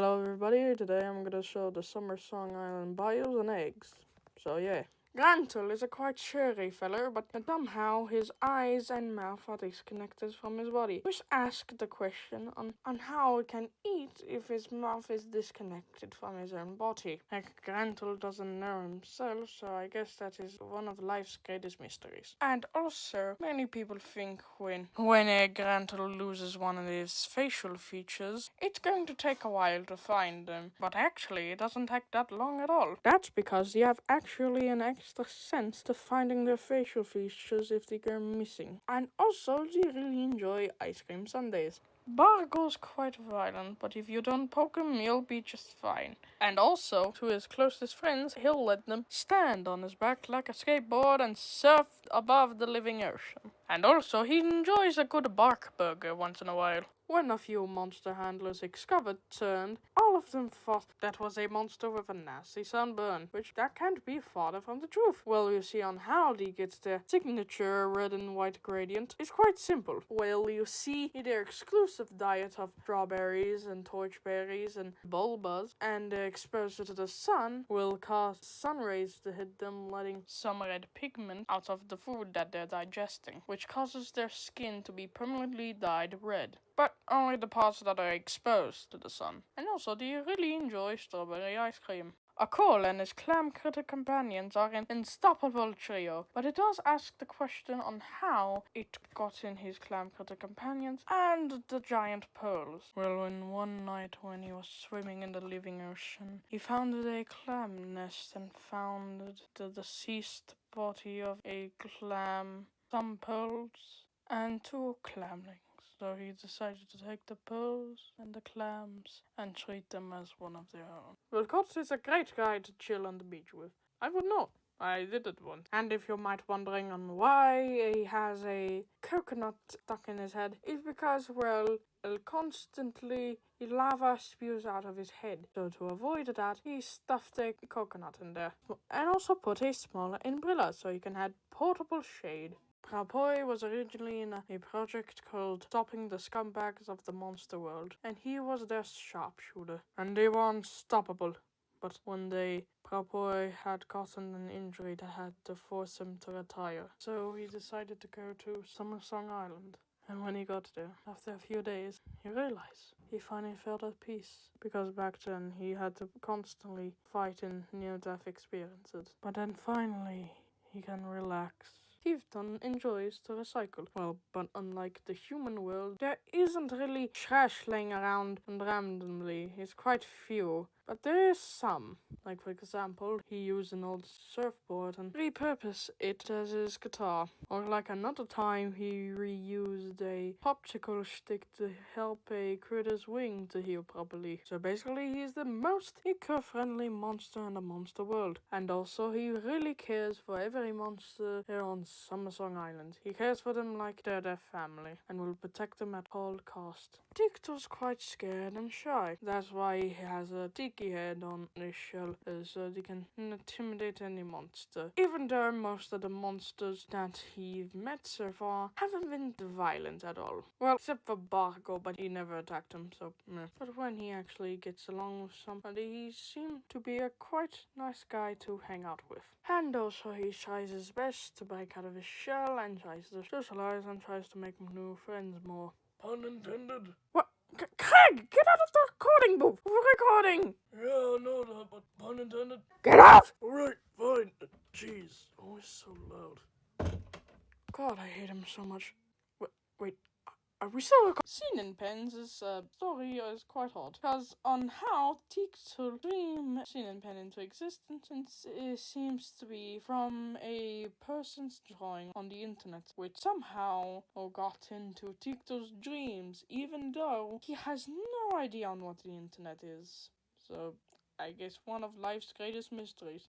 Hello everybody, today I'm gonna show the Summer Song Island bios and eggs. So yeah. Grantel is a quite cheery feller, but somehow his eyes and mouth are disconnected from his body. Which asks the question on how he can eat if his mouth is disconnected from his own body. Like Grantel doesn't know himself, so I guess that is one of life's greatest mysteries. And also, many people think when a Grantel loses one of his facial features, it's going to take a while to find them. But actually, it doesn't take that long at all. That's because you have actually an extra sense to finding their facial features if they go missing. And also, they really enjoy ice cream sundaes. Bargo's quite violent, but if you don't poke him, you'll be just fine. And also, to his closest friends, he'll let them stand on his back like a skateboard and surf above the living ocean. And also, he enjoys a good bark burger once in a while. When a few monster handlers discovered Turned, all of them thought that was a monster with a nasty sunburn, which that can't be farther from the truth. Well, you see on how they get their signature red and white gradient is quite simple. Well, you see their exclusive diet of strawberries and torchberries and bulbas, and their exposure to the sun will cause sun rays to hit them, letting some red pigment out of the food that they're digesting, which causes their skin to be permanently dyed red. But only the parts that are exposed to the sun. And also, do you really enjoy strawberry ice cream? Akol and his clam critter companions are an unstoppable trio, but it does ask the question on how it got in his clam critter companions and the giant pearls. Well, one night when he was swimming in the living ocean, he found a clam nest and found the deceased body of a clam, some pearls, and two clamlings. So he decided to take the pearls and the clams and treat them as one of their own. Well, Kots is a great guy to chill on the beach with. I would know. I did it once. And if you might wondering on why he has a coconut stuck in his head, it's because, well, constantly lava spews out of his head. So to avoid that, he stuffed a coconut in there. And also put a smaller umbrella so you can have portable shade. Kraupoi was originally in a project called Stopping the Scumbags of the Monster World, and he was their sharpshooter, and they were unstoppable. But one day, Kraupoi had gotten an injury that had to force him to retire, so he decided to go to Summer Song Island. And when he got there, after a few days, he realized he finally felt at peace, because back then he had to constantly fight in near-death experiences. But then finally, he can relax. Steveton enjoys to recycle. Well, but unlike the human world, there isn't really trash laying around randomly. It's quite few. But there is some. Like, for example, he used an old surfboard and repurposed it as his guitar. Or like another time, he reused a popsicle stick to help a critter's wing to heal properly. So basically, he's the most eco-friendly monster in the monster world. And also, he really cares for every monster here on Summer Song Island. He cares for them like they're their family and will protect them at all cost. Ticto's quite scared and shy. That's why he has a tiki head on his shell, so he can intimidate any monster. Even though most of the monsters that he's met so far haven't been violent at all. Well, except for Bargo, but he never attacked him, so meh. But when he actually gets along with somebody, he seems to be a quite nice guy to hang out with. And also he tries his best to break out of his shell and tries to socialize and tries to make new friends more. Pun intended. What? Craig, get out of the recording booth! We're recording! Yeah, I know that, but pun intended. Get out! Alright, fine. Jeez, always so loud. God, I hate him so much. Wait, are we still recording? Scene in Pen's story is quite odd, because on how Ticto dream Scene in Pen into existence, it seems to be from a person's drawing on the internet, which somehow got into Ticto's dreams, even though he has no idea on what the internet is. So, I guess one of life's greatest mysteries.